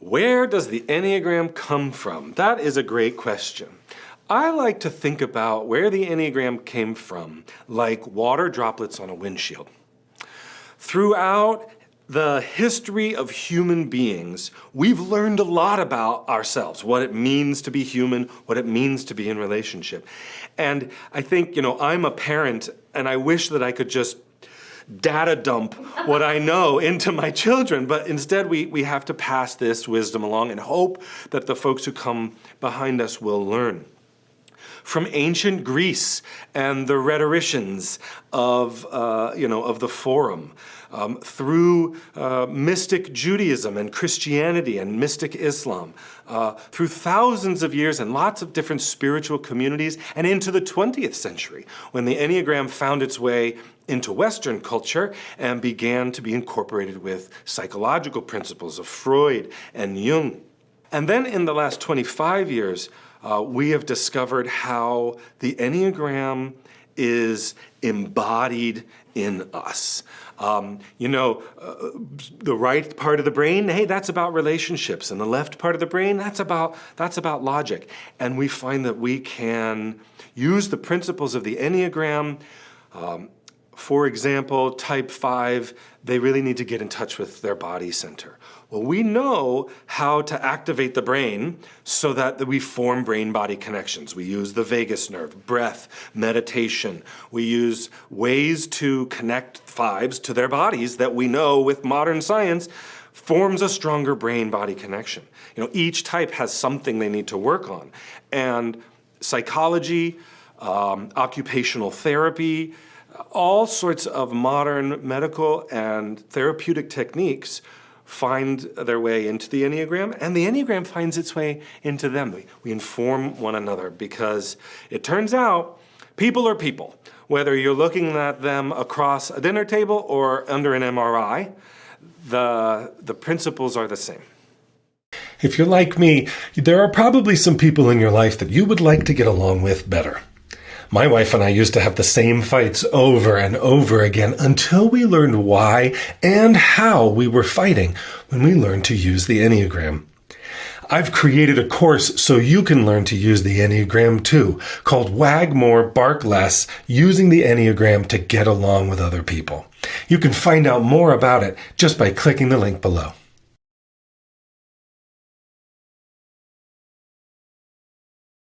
Where does the Enneagram come from? That is a great question. I like to think about where the Enneagram came from like water droplets on a windshield. Throughout the history of human beings, we've learned a lot about ourselves, what it means to be human, what it means to be in relationship. And I think, I'm a parent and I wish that I could just data dump what I know into my children, but instead we have to pass this wisdom along and hope that the folks who come behind us will learn. From ancient Greece and the rhetoricians of the Forum, through mystic Judaism and Christianity and mystic Islam, through thousands of years and lots of different spiritual communities, and into the 20th century, when the Enneagram found its way into Western culture and began to be incorporated with psychological principles of Freud and Jung. And then in the last 25 years, we have discovered how the Enneagram is embodied in us. The right part of the brain, hey, that's about relationships. And the left part of the brain, that's about logic. And we find that we can use the principles of the Enneagram. For example, type 5, they really need to get in touch with their body center. Well, we know how to activate the brain so that we form brain-body connections. We use the vagus nerve, breath, meditation. We use ways to connect 5s to their bodies that we know with modern science forms a stronger brain-body connection. Each type has something they need to work on. And psychology, occupational therapy, all sorts of modern medical and therapeutic techniques find their way into the Enneagram, and the Enneagram finds its way into them. We inform one another because it turns out people are people. Whether you're looking at them across a dinner table or under an MRI, the principles are the same. If you're like me, there are probably some people in your life that you would like to get along with better. My wife and I used to have the same fights over and over again until we learned why and how we were fighting when we learned to use the Enneagram. I've created a course so you can learn to use the Enneagram too, called Wag More, Bark Less, Using the Enneagram to Get Along with Other People. You can find out more about it just by clicking the link below.